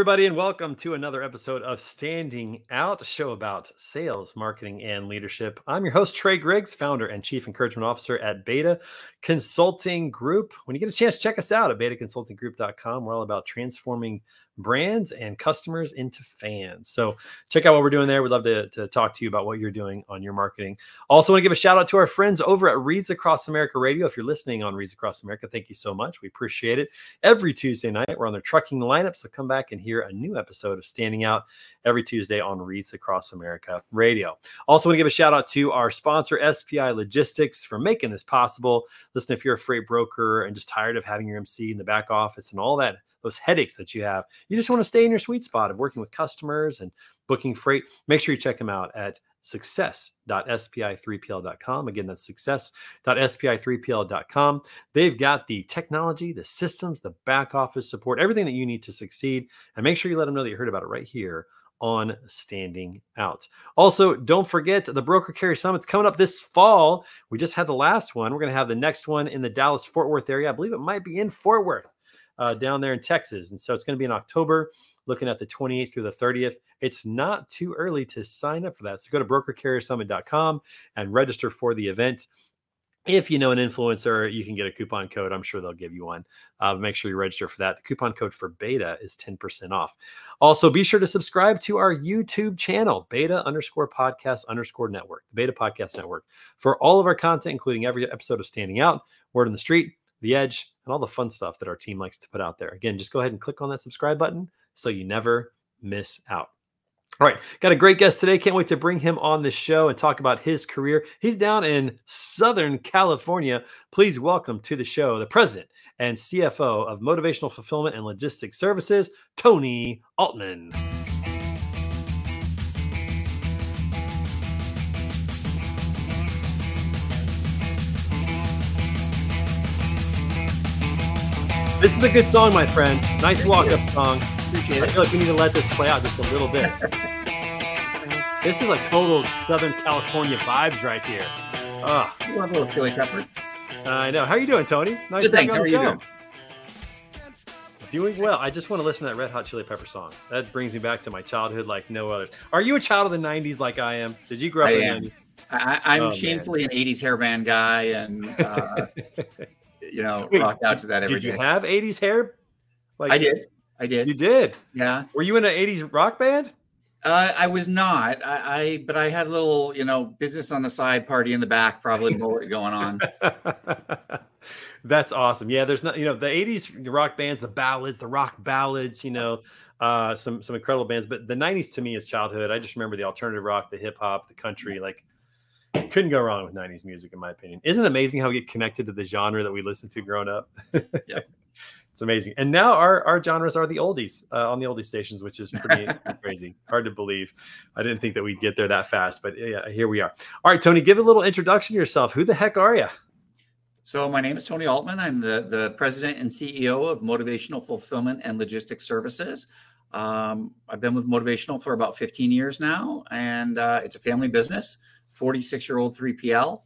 everybody, and welcome to another episode of Standing Out, a show about sales, marketing, and leadership. I'm your host, Trey Griggs, founder and chief encouragement officer at Beta Consulting Group. When you get a chance, check us out at betaconsultinggroup.com. We're all about transforming brands and customers into fans. So check out what we're doing there. We'd love to talk to you about what you're doing on your marketing. Also want to give a shout out to our friends over at Reads Across America Radio. If you're listening on Reads Across America, thank you so much. We appreciate it. Every Tuesday night, we're on their trucking lineup. So come back and hear a new episode of Standing Out every Tuesday on Reads Across America Radio. Also want to give a shout out to our sponsor, SPI Logistics, for making this possible. Listen, if you're a freight broker and just tired of having your MC in the back office and all that, those headaches that you have, you just want to stay in your sweet spot of working with customers and booking freight, make sure you check them out at success.spi3pl.com. Again, that's success.spi3pl.com. They've got the technology, the systems, the back office support, everything that you need to succeed. And make sure you let them know that you heard about it right here on Standing Out. Also, don't forget the Broker Carrier Summit's coming up this fall. We just had the last one. We're going to have the next one in the Dallas-Fort Worth area. I believe it might be in Fort Worth. Down there in Texas. And so it's going to be in October, looking at the 28th through the 30th. It's not too early to sign up for that. So go to brokercarriersummit.com and register for the event. If you know an influencer, you can get a coupon code. I'm sure they'll give you one. Make sure you register for that. The coupon code for Beta is 10% off. Also, be sure to subscribe to our YouTube channel, Beta_podcast_network, the Beta Podcast Network, for all of our content, including every episode of Standing Out, Word on the Street, The Edge, and all the fun stuff that our team likes to put out there. Again, just go ahead and click on that subscribe button so you never miss out. All right, got a great guest today. Can't wait to bring him on the show and talk about his career. He's down in Southern California. Please welcome to the show the president and CFO of Motivational Fulfillment and Logistics Services, Tony Altman. This is a good song, my friend. Nice walk-up song. Appreciate it. I feel like we need to let this play out just a little bit. This is like total Southern California vibes right here. You want a little chili peppers? I know. How are you doing, Tony? Nice Good, to have thanks. you How on are the you show. doing? Doing well. I just want to listen to that Red Hot Chili Pepper song. That brings me back to my childhood like no other. Are you a child of the 90s like I am? Did you grow up in the 90s? I'm shamefully an 80s hairband guy and, Wait, rock out to that every day. Did you day. have 80s hair? Like, I did. You did? Yeah. Were you in an 80s rock band? I was not. But I had a little, business on the side, party in the back, probably more going on. That's awesome. Yeah, there's not, the 80s rock bands, the ballads, the rock ballads, some incredible bands. But the 90s to me is childhood. I just remember the alternative rock, the hip hop, the country. Like, you couldn't go wrong with 90s music, in my opinion. Isn't it amazing how we get connected to the genre that we listened to growing up? Yeah. It's amazing. And now our genres are the oldies on the oldie stations, which is pretty crazy. Hard to believe. I didn't think that we'd get there that fast, but yeah, here we are. All right, Tony, give a little introduction to yourself. Who the heck are you? So my name is Tony Altman. I'm the president and CEO of Motivational Fulfillment and Logistics Services. I've been with Motivational for about 15 years now, and it's a family business, 46-year-old 3PL.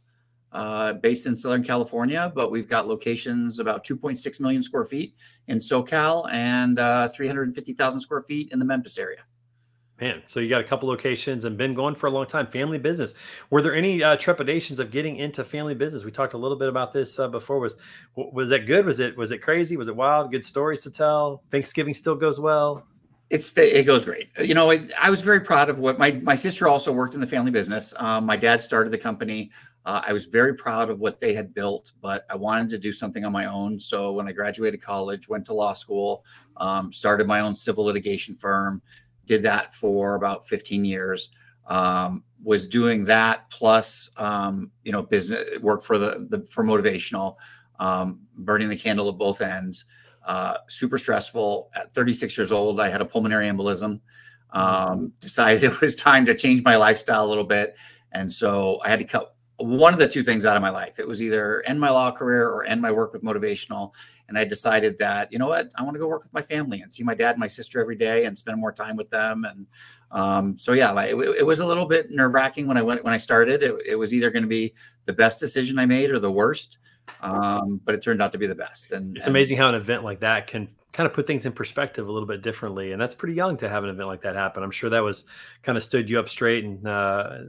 Based in Southern California, but we've got locations about 2.6 million square feet in SoCal and 350,000 square feet in the Memphis area. Man, so you got a couple locations and been going for a long time. Family business. Were there any trepidations of getting into family business? We talked a little bit about this before. Was that good? Was it crazy? Was it wild? Good stories to tell? Thanksgiving still goes well? It goes great. I was very proud of what my sister also worked in the family business. My dad started the company. I was very proud of what they had built, but I wanted to do something on my own. So when I graduated college, went to law school, started my own civil litigation firm, did that for about 15 years, was doing that plus, business work for Motivational, burning the candle at both ends, super stressful. At 36 years old, I had a pulmonary embolism, decided it was time to change my lifestyle a little bit. And so I had to cut one of the two things out of my life. It was either end my law career or end my work with Motivational. And I decided that, you know what, I want to go work with my family and see my dad and my sister every day and spend more time with them. And it was a little bit nerve wracking when I started. It was either going to be the best decision I made or the worst. but it turned out to be the best. And it's amazing how an event like that can kind of put things in perspective a little bit differently. And that's pretty young to have an event like that happen. I'm sure that was kind of stood you up straight and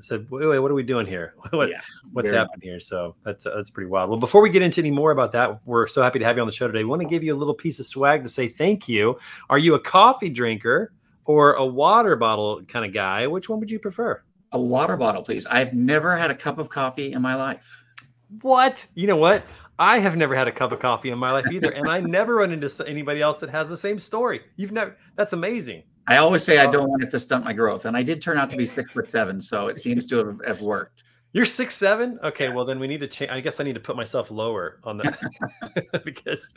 said, wait, what are we doing here? What's happening here? So that's pretty wild. Well, before we get into any more about that, we're so happy to have you on the show today. We want to give you a little piece of swag to say thank you. Are you a coffee drinker or a water bottle kind of guy? Which one would you prefer? A water bottle, please. I've never had a cup of coffee in my life. What? You know what? I have never had a cup of coffee in my life either. And I never run into anybody else that has the same story. That's amazing. I always say I don't want it to stunt my growth. And I did turn out to be 6'7", so it seems to have worked. You're 6'7"? Okay, well then we need to change. I guess I need to put myself lower on that because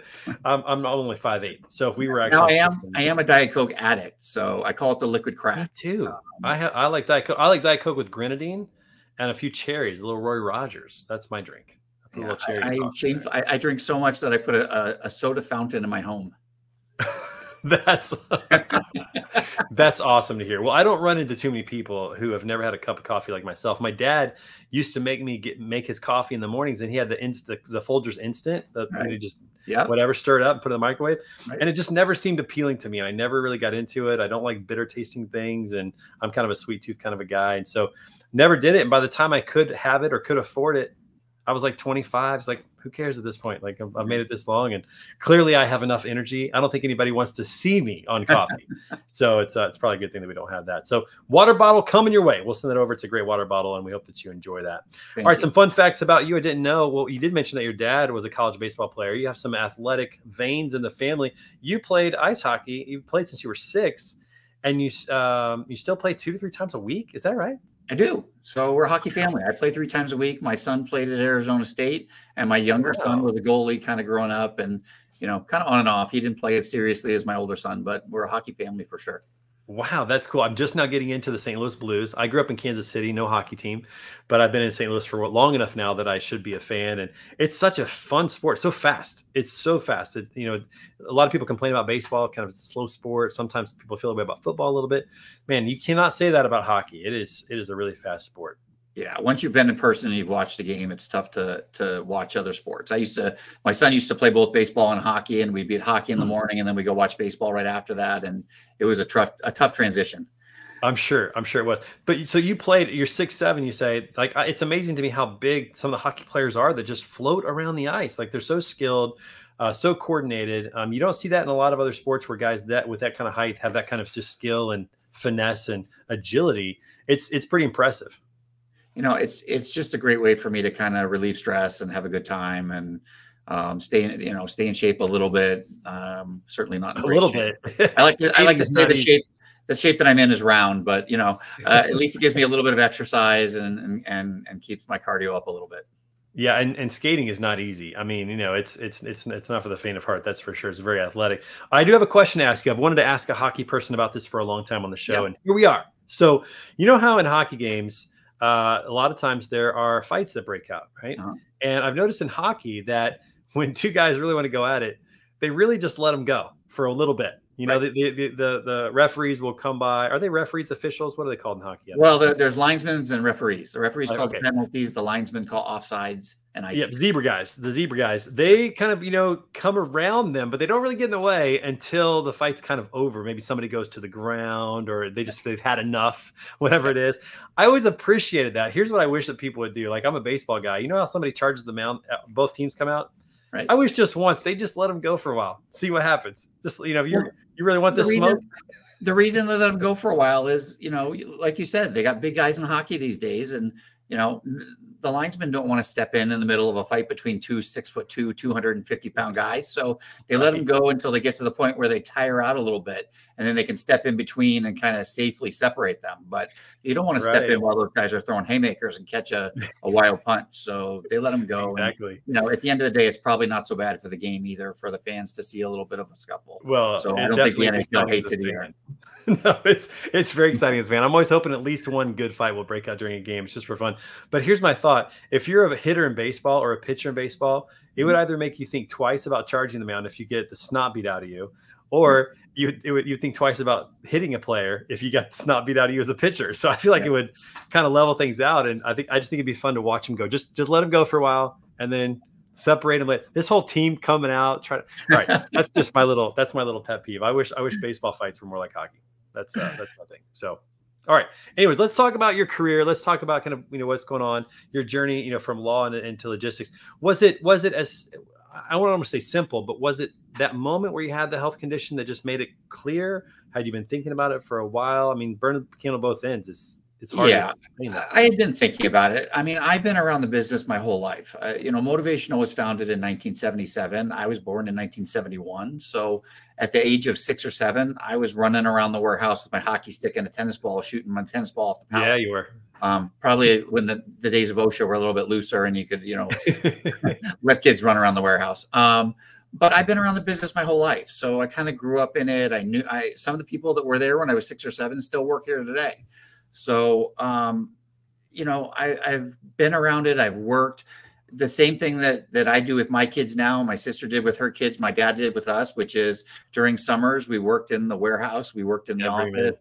I'm only 5'8". So if we were actually, I am a Diet Coke addict, so I call it the liquid crack. Me too. I like Diet Coke. I like Diet Coke with grenadine and a few cherries, a little Roy Rogers. That's my drink. Yeah, I drink so much that I put a soda fountain in my home. That's awesome to hear. Well, I don't run into too many people who have never had a cup of coffee like myself. My dad used to make his coffee in the mornings, and he had the Folgers Instant, whatever, stir it up and put it in the microwave. Right. And it just never seemed appealing to me. I never really got into it. I don't like bitter tasting things, and I'm kind of a sweet tooth kind of a guy, and so never did it. And by the time I could have it or could afford it, I was like 25. It's like, who cares at this point? Like I've made it this long, and clearly I have enough energy. I don't think anybody wants to see me on coffee. So it's probably a good thing that we don't have that. So water bottle coming your way. We'll send it over. It's a great water bottle, and we hope that you enjoy that. All right. Some fun facts about you I didn't know. Well, you did mention that your dad was a college baseball player. You have some athletic veins in the family. You played ice hockey. You played since you were 6, and you still play 2 to 3 times a week. Is that right? I do. So we're a hockey family. I play 3 times a week. My son played at Arizona State, and my younger son was a goalie kind of growing up, and, kind of on and off. He didn't play as seriously as my older son, but we're a hockey family for sure. Wow, that's cool. I'm just now getting into the St. Louis Blues. I grew up in Kansas City, no hockey team, but I've been in St. Louis for long enough now that I should be a fan. And it's such a fun sport, so fast. It's so fast. A lot of people complain about baseball, kind of a slow sport. Sometimes people feel the way about football a little bit. Man, you cannot say that about hockey. It is a really fast sport. Yeah, once you've been in person and you've watched a game, it's tough to watch other sports. My son used to play both baseball and hockey, and we'd be at hockey in the morning, and then we go watch baseball right after that, and it was a tough transition. I'm sure it was. But so you played. You're 6'7". You say, like, it's amazing to me how big some of the hockey players are that just float around the ice. Like, they're so skilled, so coordinated. You don't see that in a lot of other sports where guys with that kind of height have that kind of just skill and finesse and agility. It's pretty impressive. It's just a great way for me to kind of relieve stress and have a good time and stay in shape a little bit. Certainly not in a little bit. I like to say the shape that I'm in is round, but at least it gives me a little bit of exercise and keeps my cardio up a little bit. Yeah, and skating is not easy. I mean, it's not for the faint of heart. That's for sure. It's very athletic. I do have a question to ask you. I've wanted to ask a hockey person about this for a long time on the show, and here we are. So you know how in hockey games, a lot of times there are fights that break out, right? Uh-huh. And I've noticed in hockey that when 2 guys really want to go at it, they really just let them go for a little bit. Right. The referees will come by. Are they referees, officials? What are they called in hockey? Well, there's linesmen and referees. The referees call penalties. The linesmen call offsides and ice. Yep, zebra guys. The zebra guys. They kind of come around them, but they don't really get in the way until the fight's kind of over. Maybe somebody goes to the ground, or they've had enough, whatever it is. I always appreciated that. Here's what I wish that people would do. Like, I'm a baseball guy. You know how somebody charges the mound, both teams come out? Right. I wish just once they just let them go for a while, see what happens. Just if you really want this smoke. The reason they let them go for a while is like you said, they got big guys in hockey these days, and the linesmen don't want to step in the middle of a fight between 2 6'2", 250-pound guys. So they let them go until they get to the point where they tire out a little bit, and then they can step in between and kind of safely separate them. But you don't want to step in while those guys are throwing haymakers and catch a wild punch. So they let them go. Exactly. And, at the end of the day, it's probably not so bad for the game either, for the fans to see a little bit of a scuffle. Well, so I don't think the NHL hates it either. No, it's very exciting as a fan. I'm always hoping at least one good fight will break out during a game. It's just for fun. But here's my thought. If you're a hitter in baseball or a pitcher in baseball, it would either make you think twice about charging the mound if you get the snot beat out of you, or you think twice about hitting a player if you got the snot beat out of you as a pitcher. So I feel like it would kind of level things out. And I just think it'd be fun to watch him go. Just let him go for a while, and then separate them. But this whole team coming out, trying to, all right. That's my little pet peeve. I wish baseball fights were more like hockey. That's my thing. So, all right. Anyways, let's talk about your career. Let's talk about kind of, what's going on, your journey, from law into logistics. Was it as, I don't want to say simple, but was it that moment where you had the health condition that just made it clear? Had you been thinking about it for a while? I mean, burning the candle both ends is, it's hard. Yeah, I had been thinking about it. I mean, I've been around the business my whole life. Motivational was founded in 1977. I was born in 1971. So at the age of 6 or 7, I was running around the warehouse with my hockey stick and a tennis ball, shooting my tennis ball off the pallet. Yeah, you were. Probably when the days of OSHA were a little bit looser and you could, let kids run around the warehouse. But I've been around the business my whole life. So I kind of grew up in it. I knew some of the people that were there when I was 6 or 7 still work here today. So, I've been around it. I've worked the same thing that I do with my kids now. My sister did with her kids. My dad did with us, which is during summers, we worked in the warehouse. We worked in the office,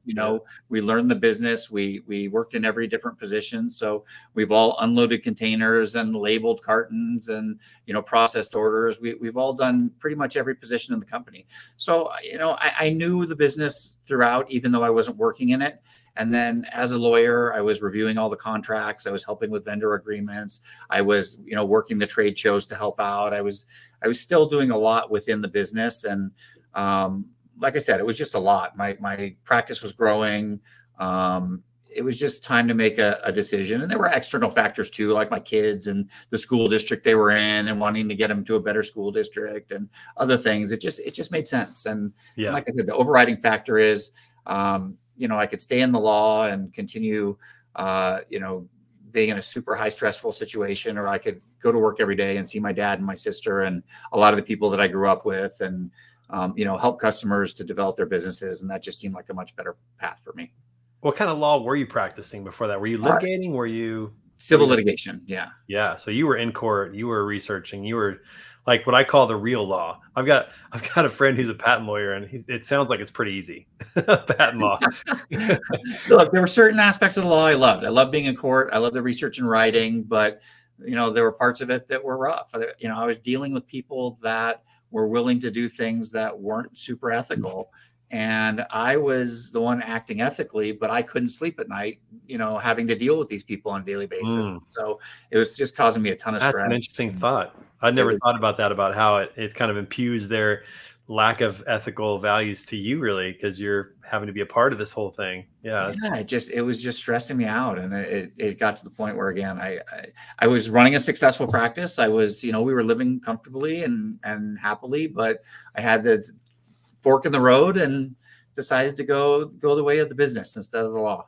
we learned the business. We worked in every different position. So we've all unloaded containers and labeled cartons and, processed orders. We've all done pretty much every position in the company. So, I knew the business throughout, even though I wasn't working in it. And then as a lawyer, I was reviewing all the contracts. I was helping with vendor agreements. I was, working the trade shows to help out. I was still doing a lot within the business. And like I said, it was just a lot. My practice was growing. It was just time to make a decision. And there were external factors too, like my kids and the school district they were in and wanting to get them to a better school district and other things. It just made sense. And like I said, the overriding factor is, I could stay in the law and continue, being in a super high stressful situation, or I could go to work every day and see my dad and my sister and a lot of the people that I grew up with and, help customers to develop their businesses. And that just seemed like a much better path for me. What kind of law were you practicing before that? Were you litigating? Were you civil litigation? Yeah. Yeah. So you were in court, you were researching, you were like what I call the real law. I've got a friend who's a patent lawyer, and it sounds like it's pretty easy. Patent law. Look, there were certain aspects of the law I loved. I loved being in court. I loved the research and writing, but there were parts of it that were rough. I was dealing with people that were willing to do things that weren't super ethical. And I was the one acting ethically, but I couldn't sleep at night, having to deal with these people on a daily basis. So it was just causing me a ton of stress. That's an interesting thought. I'd never thought about that, about how it kind of impues their lack of ethical values to you, really, because you're having to be a part of this whole thing. Yeah. It was just stressing me out. And it got to the point where, again, I was running a successful practice. I was, we were living comfortably and happily, but I had the fork in the road and decided to go the way of the business instead of the law.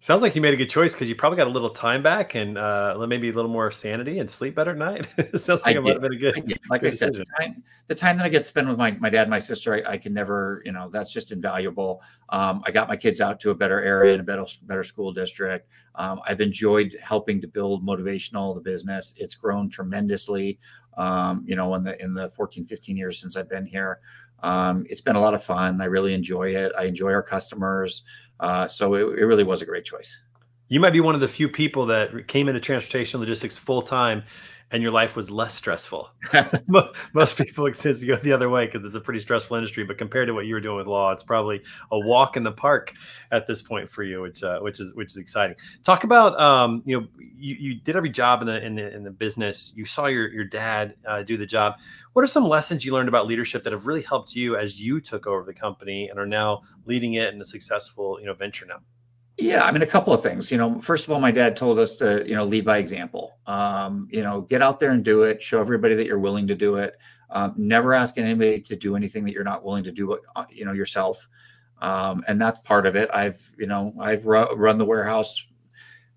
Sounds like you made a good choice because you probably got a little time back and maybe a little more sanity and sleep better at night. It sounds like it might have been a good. Like I said, the time that I get to spend with my dad and my sister, I can never, that's just invaluable. I got my kids out to a better area and a better school district. I've enjoyed helping to build Motivational, the business. It's grown tremendously, in the 14, 15 years since I've been here. It's been a lot of fun. I really enjoy it. I enjoy our customers. So it really was a great choice. You might be one of the few people that came into transportation logistics full time and your life was less stressful. Most people exist to go the other way because it's a pretty stressful industry. But compared to what you were doing with law, it's probably a walk in the park at this point for you, which is exciting. Talk about you did every job in the business. You saw your dad do the job. What are some lessons you learned about leadership that have really helped you as you took over the company and are now leading it in a successful venture now? Yeah, I mean, a couple of things. First of all, my dad told us to, lead by example. Get out there and do it. Show everybody that you're willing to do it. Never ask anybody to do anything that you're not willing to do, yourself. And that's part of it. I've run the warehouse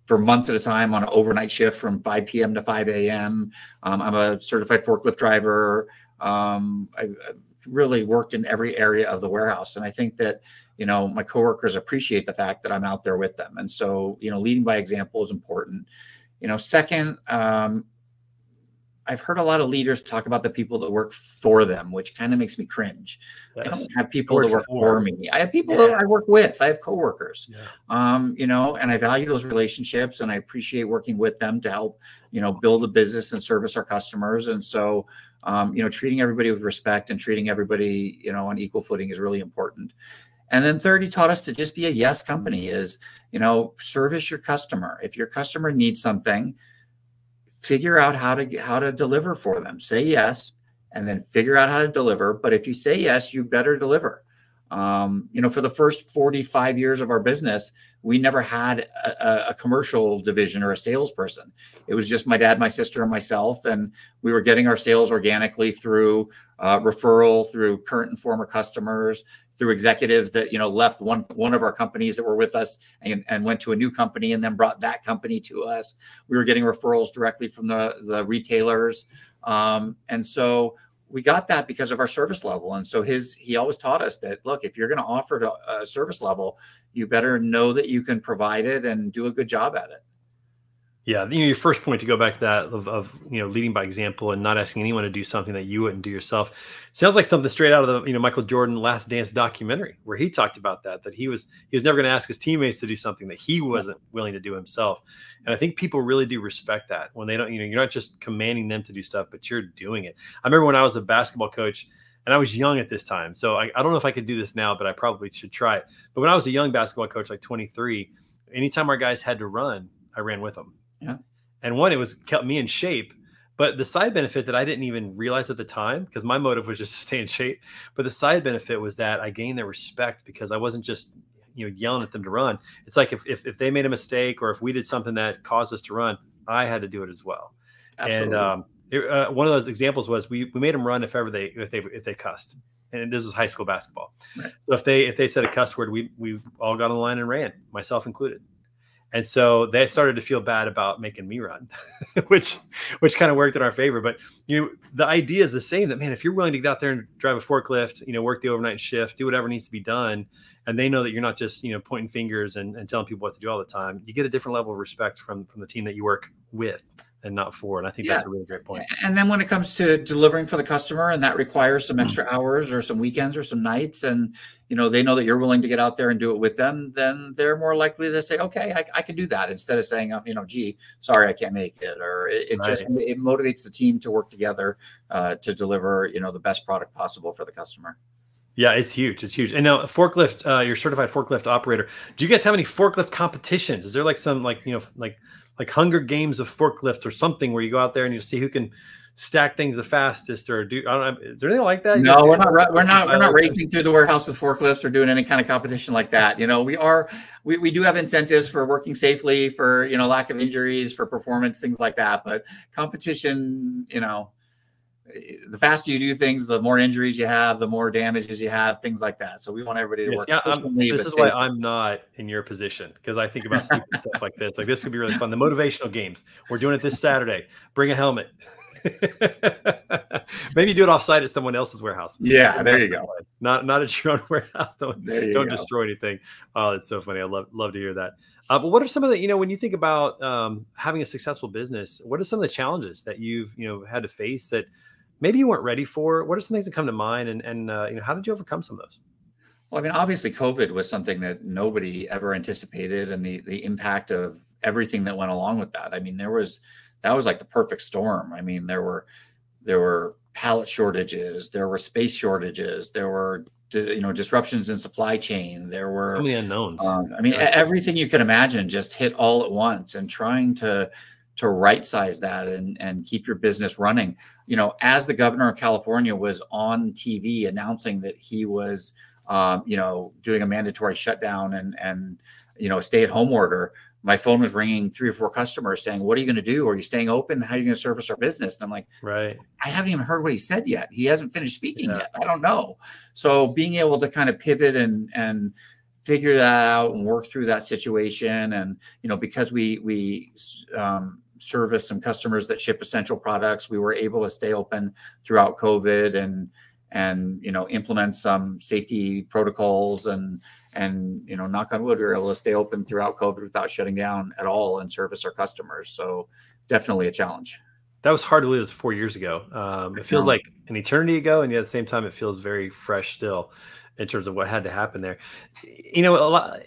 for months at a time on an overnight shift from 5 p.m. to 5 a.m. I'm a certified forklift driver. I've really worked in every area of the warehouse. And I think that, my coworkers appreciate the fact that I'm out there with them. And so, leading by example is important. Second, I've heard a lot of leaders talk about the people that work for them, which kind of makes me cringe. I don't have people that work for me. I have people that I work with. I have coworkers, you know, and I value those relationships, and I appreciate working with them to help, you know, build a business and service our customers. And so, you know, treating everybody with respect and treating everybody, you know, on equal footing is really important. And then third, he taught us to just be a yes company. Is, you know, service your customer. If your customer needs something, figure out how to deliver for them. Say yes, and then figure out how to deliver. But if you say yes, you better deliver. You know, for the first 45 years of our business, we never had a commercial division or a salesperson. It was just my dad, my sister, and myself. And we were getting our sales organically through referral, through current and former customers, through executives that, you know, left one of our companies that were with us and went to a new company and then brought that company to us. We were getting referrals directly from the retailers. And so we got that because of our service level. And so he always taught us that, look, if you're going to offer a service level, you better know that you can provide it and do a good job at it. Yeah, you know, your first point, to go back to that of you know, leading by example and not asking anyone to do something that you wouldn't do yourself, sounds like something straight out of the, you know, Michael Jordan Last Dance documentary, where he talked about that he was never going to ask his teammates to do something that he wasn't willing to do himself. And I think people really do respect that when they don't, you know, you're not just commanding them to do stuff, but you're doing it. I remember when I was a basketball coach, and I was young at this time, so I don't know if I could do this now, but I probably should try it. But when I was a young basketball coach, like 23, anytime our guys had to run, I ran with them. Yeah. And one, it was kept me in shape, but the side benefit that I didn't even realize at the time, because my motive was just to stay in shape, but the side benefit was that I gained their respect because I wasn't just, you know, yelling at them to run. It's like if they made a mistake or if we did something that caused us to run, I had to do it as well. Absolutely. And one of those examples was we made them run if they cussed. And this was high school basketball. Right. So if they said a cuss word, we all got on the line and ran, myself included. And so they started to feel bad about making me run, which kind of worked in our favor. But, you know, the idea is the same, that, man, if you're willing to get out there and drive a forklift, you know, work the overnight shift, do whatever needs to be done, and they know that you're not just, you know, pointing fingers and telling people what to do all the time, you get a different level of respect from the team that you work with and not for. And I think that's a really great point. And then when it comes to delivering for the customer, and that requires some extra hours or some weekends or some nights, and, you know, they know that you're willing to get out there and do it with them, then they're more likely to say, okay, I can do that, instead of saying, you know, gee, sorry, I can't make it. Or it motivates the team to work together to deliver, you know, the best product possible for the customer. Yeah, it's huge. It's huge. And now forklift, you're a certified forklift operator. Do you guys have any forklift competitions? Is there like some, like, you know, like Hunger Games of forklift or something, where you go out there and you see who can stack things the fastest, or do, I don't know, is there anything like that? No, we're not racing through the warehouse with forklifts or doing any kind of competition like that. You know, we do have incentives for working safely, for, you know, lack of injuries, for performance, things like that. But competition, you know, the faster you do things, the more injuries you have, the more damages you have, things like that. So we want everybody to work. Yeah, this is why I'm not in your position, because I think about stupid stuff like this. Like, this could be really fun. The motivational games, we're doing it this Saturday. Bring a helmet. Maybe do it offsite at someone else's warehouse. Yeah, there you go. Not at your own warehouse. Don't destroy anything. Oh, it's so funny. I love to hear that. But what are some of the, you know, when you think about having a successful business, what are some of the challenges that you've, you know, had to face that maybe you weren't ready for? What are some things that come to mind, and you know, how did you overcome some of those? Well, I mean, obviously COVID was something that nobody ever anticipated, and the impact of everything that went along with that. I mean, that was like the perfect storm. I mean, there were pallet shortages, there were space shortages, there were, you know, disruptions in supply chain. There were so many unknowns. I mean, everything you can imagine just hit all at once, and trying to right size that and keep your business running. You know, as the governor of California was on TV announcing that he was, you know, doing a mandatory shutdown and you know, a stay-at-home order, my phone was ringing 3 or 4 customers saying, "What are you going to do? Are you staying open? How are you going to service our business?" And I'm like, right, I haven't even heard what he said yet. He hasn't finished speaking yet. I don't know. So being able to kind of pivot and figure that out and work through that situation, and, you know, because we service some customers that ship essential products, we were able to stay open throughout COVID and you know, implement some safety protocols, and you know, knock on wood, we were able to stay open throughout COVID without shutting down at all and service our customers. So definitely a challenge. That was hard to believe. It was 4 years ago. It feels like an eternity ago, and yet at the same time, it feels very fresh still in terms of what had to happen there. You know, a lot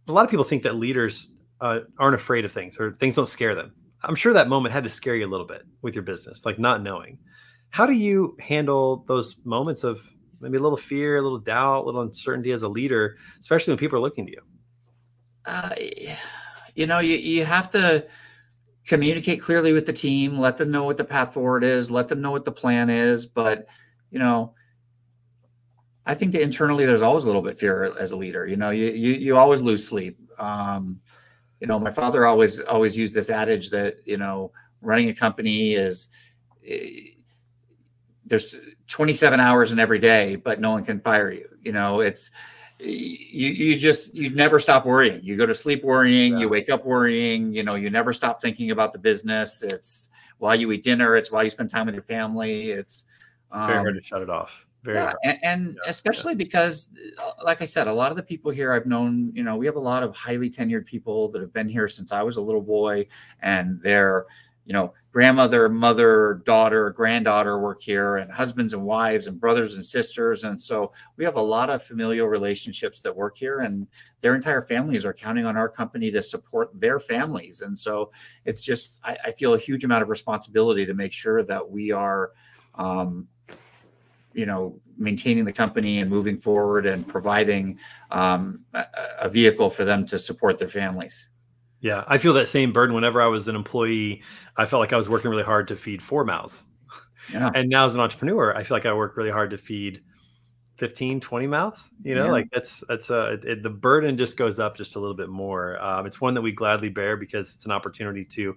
of people think that leaders aren't afraid of things, or things don't scare them. I'm sure that moment had to scare you a little bit with your business, like not knowing. How do you handle those moments of maybe a little fear, a little doubt, a little uncertainty as a leader, especially when people are looking to you? You know, you have to communicate clearly with the team, let them know what the path forward is, let them know what the plan is. But, you know, I think that internally there's always a little bit of fear as a leader. You know, you always lose sleep. You know, my father always used this adage that, you know, running a company is there's 27 hours in every day, but no one can fire you. You know, it's you never stop worrying. You go to sleep worrying, you wake up worrying, you know, you never stop thinking about the business. It's while you eat dinner, it's while you spend time with your family. It's very hard to shut it off. Very hard. And especially because, like I said, a lot of the people here I've known, you know, we have a lot of highly tenured people that have been here since I was a little boy, and they're, you know, grandmother, mother, daughter, granddaughter work here, and husbands and wives and brothers and sisters. And so we have a lot of familial relationships that work here, and their entire families are counting on our company to support their families. And so it's just, I feel a huge amount of responsibility to make sure that we are, you know, maintaining the company and moving forward and providing a vehicle for them to support their families. Yeah, I feel that same burden. Whenever I was an employee, I felt like I was working really hard to feed 4 mouths. Yeah. And now as an entrepreneur, I feel like I work really hard to feed 15, 20 mouths. You know, like the burden just goes up just a little bit more. It's one that we gladly bear because it's an opportunity to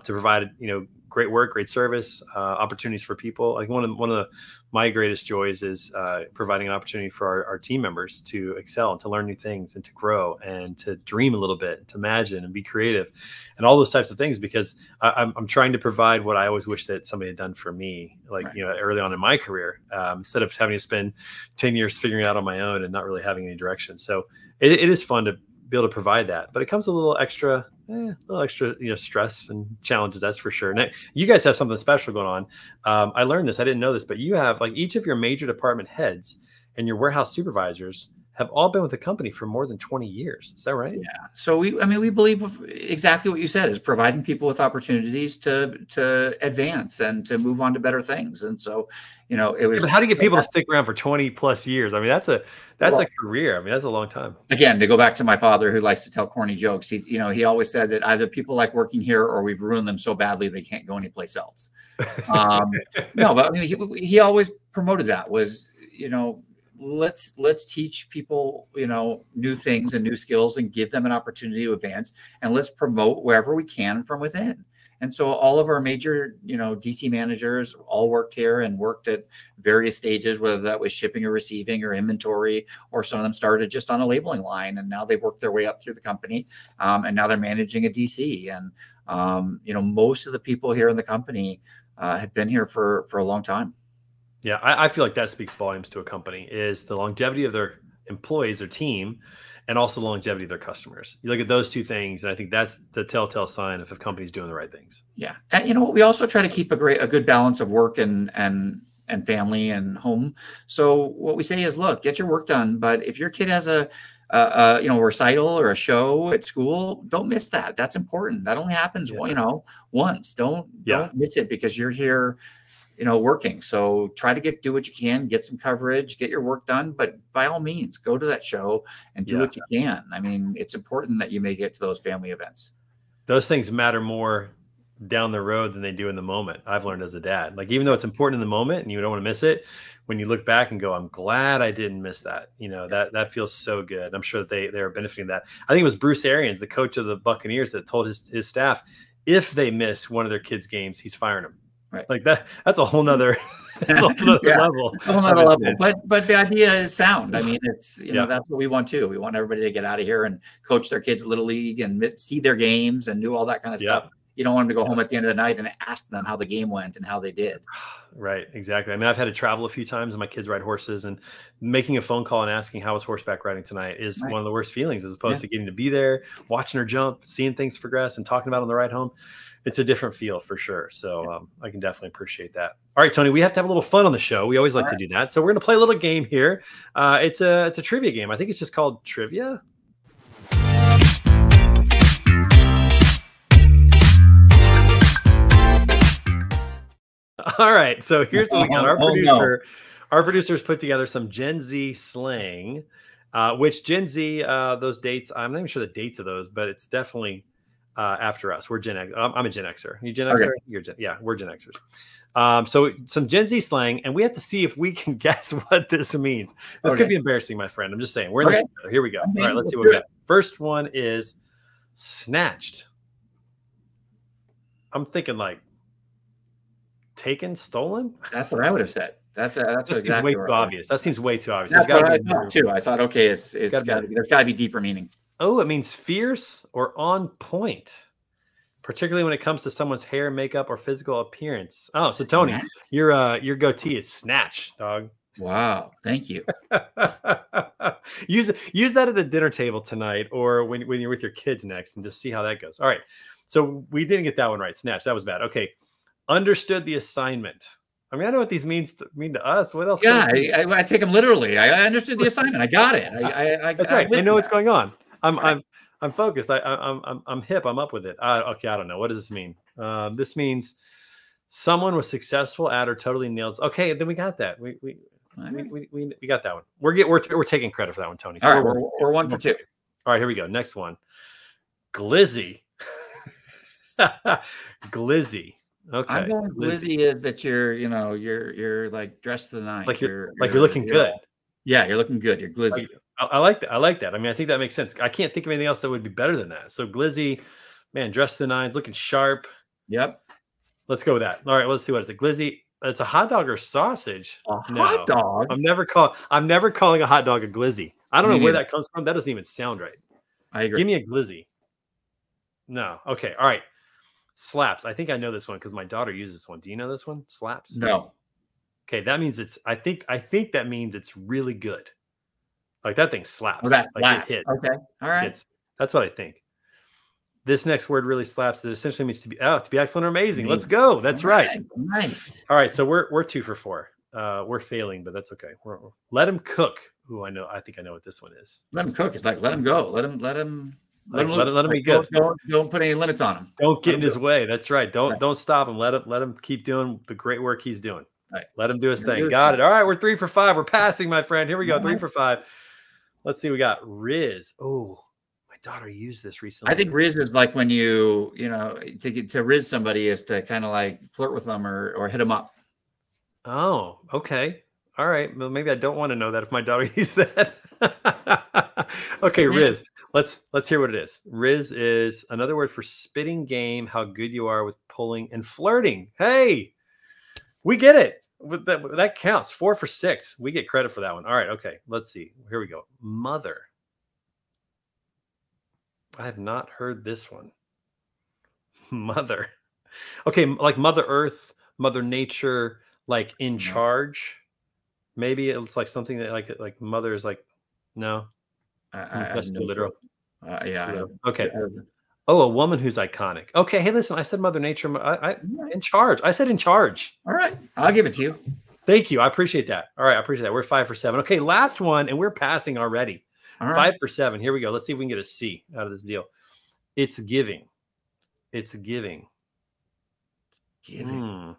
provide, you know, great work, great service, opportunities for people. Like one of my greatest joys is providing an opportunity for our team members to excel and to learn new things and to grow and to dream a little bit, and to imagine and be creative and all those types of things, because I'm trying to provide what I always wish that somebody had done for me, like, you know, early on in my career, instead of having to spend 10 years figuring it out on my own and not really having any direction. So it is fun to be able to provide that, but it comes with a little extra, you know, stress and challenges. That's for sure. Now, you guys have something special going on. I learned this. I didn't know this, but you have, like, each of your major department heads and your warehouse supervisors have all been with the company for more than 20 years. Is that right? Yeah. So we believe exactly what you said, is providing people with opportunities to advance and to move on to better things. And so, you know, it was. But how do you get people to stick around for 20 plus years? I mean, that's a career. I mean, that's a long time. Again, to go back to my father, who likes to tell corny jokes, he always said that either people like working here or we've ruined them so badly they can't go anyplace else. No, but I mean, he always promoted that, was, you know, let's teach people, you know, new things and new skills and give them an opportunity to advance, and let's promote wherever we can from within. And so all of our major, you know, DC managers all worked here and worked at various stages, whether that was shipping or receiving or inventory, or some of them started just on a labeling line, and now they've worked their way up through the company. And now they're managing a DC. And, you know, most of the people here in the company have been here for a long time. Yeah, I feel like that speaks volumes to a company, is the longevity of their employees, their team, and also the longevity of their customers. You look at those two things, and I think that's the telltale sign if a company's doing the right things. Yeah, and you know, we also try to keep a good balance of work and family and home. So what we say is, look, get your work done, but if your kid has a you know, recital or a show at school, don't miss that. That's important. That only happens, you know, once. Don't miss it because you're here, you know, working. So try to do what you can, get some coverage, get your work done, but by all means, go to that show and do what you can. I mean, it's important that you may get to those family events. Those things matter more down the road than they do in the moment. I've learned as a dad, like, even though it's important in the moment and you don't want to miss it, when you look back and go, I'm glad I didn't miss that. You know, that feels so good. I'm sure that they are benefiting that. I think it was Bruce Arians, the coach of the Buccaneers, that told his staff, if they miss one of their kids' games, he's firing them. Right. Like that's a whole nother, level. A whole nother level. But the idea is sound. I mean, it's, you know, that's what we want too. We want everybody to get out of here and coach their kids Little League and see their games and do all that kind of stuff. you don't want them to go home at the end of the night and ask them how the game went and how they did. Right, exactly. I mean, I've had to travel a few times and my kids ride horses, and making a phone call and asking how was horseback riding tonight is one of the worst feelings, as opposed to getting to be there, watching her jump, seeing things progress, and talking about it on the ride home. It's a different feel for sure. So I can definitely appreciate that. All right, Tony, we have to have a little fun on the show. We always like to do that. So we're going to play a little game here. It's a trivia game. I think it's just called Trivia. All right, so here's what we got. Our producer's put together some Gen Z slang, which Gen Z, those dates, I'm not even sure the dates of those, but it's definitely after us. We're Gen X. I'm a Gen Xer. You Gen Xer? Okay. We're Gen Xers. So some Gen Z slang, and we have to see if we can guess what this means. This could be embarrassing, my friend. I'm just saying. We're in this together. Here we go. All right, let's see what we got. First one is snatched. I'm thinking like taken, stolen. That's what I would have said. That's exactly way too obvious. That seems way too obvious. That's what I thought too. I thought, okay, there's got to be deeper meaning. Oh, it means fierce or on point, particularly when it comes to someone's hair, makeup, or physical appearance. Oh, so Tony, your goatee is snatch, dog. Wow, thank you. Use that at the dinner table tonight, or when you're with your kids next, and just see how that goes. All right, so we didn't get that one right. Snatch, that was bad. Okay. Understood the assignment. I mean, I know what these mean to us. What else? Yeah, I take them literally. I understood the assignment. I got it. That's right. I know what's going on. I'm focused. I'm hip. I'm up with it. Okay, I don't know. What does this mean? This means someone was successful at or totally nailed. Okay, then we got that. We got that one. We're taking credit for that one, Tony. So all right, we're 1 for 2. All right, here we go. Next one. Glizzy. Glizzy. Okay. I'm going glizzy is that you're like dressed to the nines. Like you're looking good. Yeah, you're looking good. You're glizzy. I like that. I like that. I mean, I think that makes sense. I can't think of anything else that would be better than that. So glizzy, man, dressed to the nines, looking sharp. Yep. Let's go with that. All right, let's see what it's a glizzy. It's a hot dog or sausage. Hot dog. I'm never calling a hot dog a glizzy. I don't know where that comes from. That doesn't even sound right. I agree. Give me a glizzy. No. Okay. All right. Slaps. I think I know this one because my daughter uses this one. Do you know this one? Slaps? No. Okay, that means I think that means it's really good. Like that thing slaps. Oh, that slaps. Okay. All right. That's what I think. This next word really slaps. It essentially means to be excellent or amazing. Let's go. That's right. Nice. All right. So we're 2 for 4. We're failing, but that's okay. Let him cook. Ooh, I know. I think I know what this one is. Let him cook. It's like let him go. Let him be good. Don't put any limits on him. Don't get in his way. That's right. Don't stop him. Let him keep doing the great work he's doing. Right. Let him do his thing. Got it. All right, we're 3 for 5. We're passing, my friend. Here we go. 3 for 5. Let's see. We got Riz. Oh, my daughter used this recently. I think Riz is like when you to Riz somebody is to kind of like flirt with them or hit them up. Oh, okay. All right. Well, maybe I don't want to know that if my daughter used that. Okay, Riz. Let's hear what it is. Riz is another word for spitting game, how good you are with pulling and flirting. Hey, we get it. That counts. 4 for 6. We get credit for that one. All right. Okay. Let's see. Here we go. Mother. I have not heard this one. Mother. Okay. Like Mother Earth, Mother Nature, like in charge. Maybe it's like something that like mother is like, no. That's too literal. Yeah. Okay. Oh, a woman who's iconic. Okay. Hey, listen, I said Mother Nature. In charge. I said in charge. All right. I'll give it to you. Thank you. I appreciate that. All right. I appreciate that. We're 5 for 7. Okay. Last one. And we're passing already. All right. 5 for 7. Here we go. Let's see if we can get a C out of this deal. It's giving. It's giving. Giving.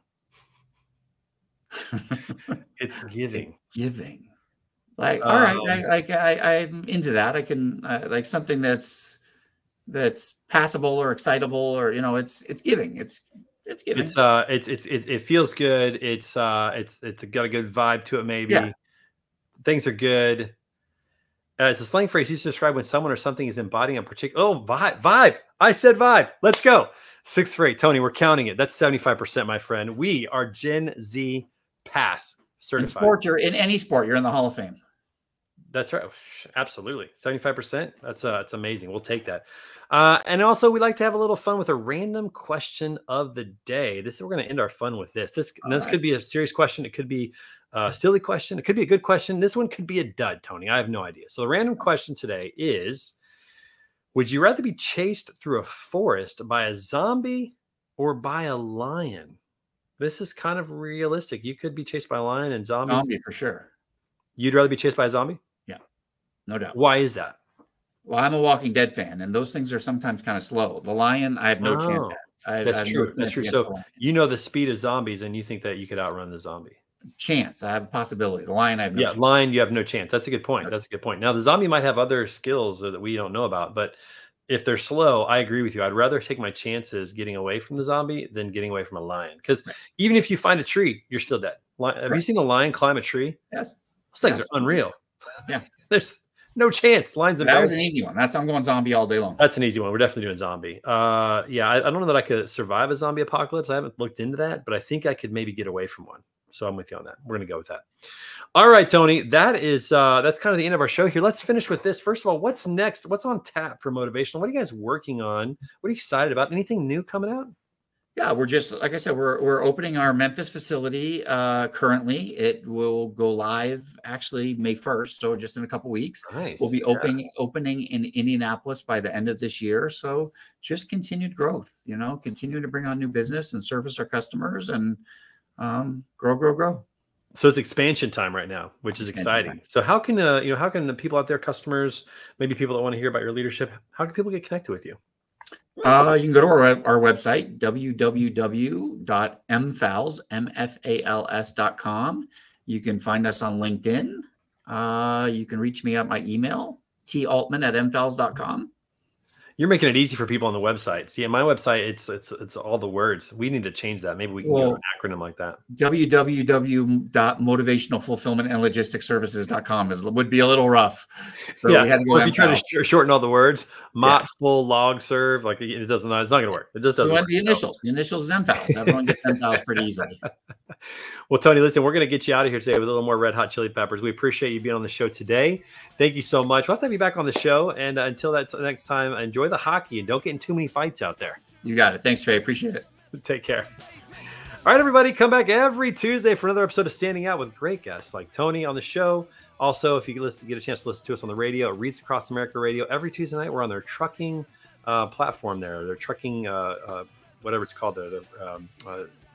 It's giving. It's giving. Like, all right. I'm into that. I can like something that's passable or excitable or it's giving. It's giving. It feels good. It's got a good vibe to it. Maybe things are good. It's a slang phrase used to describe when someone or something is embodying a particular vibe. I said vibe. Let's go. 6 for 8. Tony, we're counting it. That's 75%, my friend. We are Gen Z pass certified. In any sport, you're in the Hall of Fame. That's right. Absolutely. 75%. That's amazing. We'll take that. And also we like to have a little fun with a random question of the day. We're going to end our fun with this. This Right. could be a serious question. It could be a silly question. It could be a good question. This one could be a dud, Tony. I have no idea. So the random question today is, would you rather be chased through a forest by a zombie or by a lion? This is kind of realistic. You could be chased by a lion and zombies. Zombie for sure. You'd rather be chased by a zombie? Yeah, no doubt. Why is that? Well, I'm a Walking Dead fan, and those things are sometimes kind of slow. The lion, I have no chance at. That's true. That's true. So you know the speed of zombies, and you think that you could outrun the zombie. Chance. I have a possibility. The lion, I have no chance. Lion, you have no chance. That's a good point. That's a good point. Now, the zombie might have other skills that we don't know about, but if they're slow, I agree with you. I'd rather take my chances getting away from the zombie than getting away from a lion. Because even if you find a tree, you're still dead. Have you seen a lion climb a tree? Yes. Those things are unreal. Yeah. There's no chance. Lions and that was an easy one. I'm going zombie all day long. That's an easy one. We're definitely doing zombie. Yeah, I don't know that I could survive a zombie apocalypse. I haven't looked into that, but I think I could maybe get away from one. So I'm with you on that. We're going to go with that. All right, Tony, that's kind of the end of our show here. Let's finish with this. First of all, what's next? What's on tap for Motivational? What are you guys working on? What are you excited about? Anything new coming out? Yeah, we're just, like I said, we're opening our Memphis facility currently. It will go live actually May 1st, so just in a couple weeks. Nice. We'll be opening in Indianapolis by the end of this year. So just continued growth, continue to bring on new business and service our customers and grow. So it's expansion time right now, which is exciting. So how can the people out there, customers, maybe people that want to hear about your leadership, how can people get connected with you? You can go to our website, www.mfals.com. You can find us on LinkedIn. You can reach me at my email, taltman@mfals.com. You're making it easy for people on the website. See, on my website, it's all the words. We need to change that. Maybe we can do an acronym like that. www.motivationalfulfillmentandlogisticservices.com would be a little rough. So yeah, we had to go if you try to shorten all the words, full, log, serve, like it doesn't. It's not going to work. It just doesn't. We want the initials. The initials is MFALS. Everyone gets MFALS pretty easily. Well, Tony, listen, we're going to get you out of here today with a little more red hot chili peppers. We appreciate you being on the show today. Thank you so much. We'll have to have you back on the show. And until next time, enjoy the hockey and don't get in too many fights out there. You got it. Thanks, Trey. Appreciate it. Take care. All right, everybody, come back every Tuesday for another episode of Standing Out with great guests like Tony on the show. Also, if you get a chance to listen to us on the radio, Reads Across America Radio, every Tuesday night, we're on their trucking platform there. Their trucking, whatever it's called, the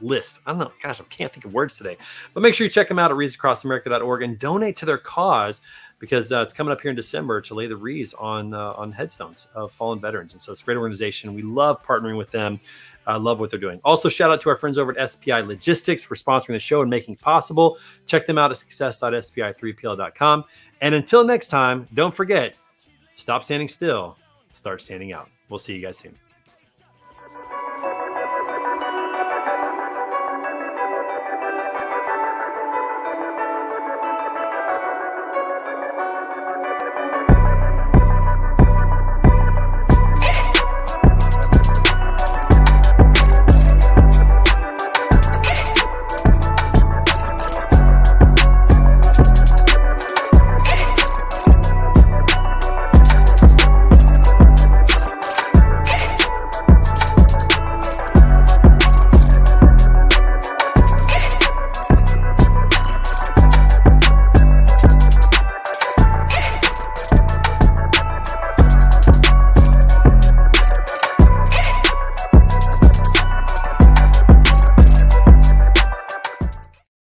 list. I don't know. Gosh, I can't think of words today. But make sure you check them out at readsacrossamerica.org and donate to their cause because it's coming up here in December to lay the wreaths on headstones of fallen veterans. And so it's a great organization. We love partnering with them. I love what they're doing. Also, shout out to our friends over at SPI Logistics for sponsoring the show and making it possible. Check them out at success.spi3pl.com. And until next time, don't forget, stop standing still, start standing out. We'll see you guys soon.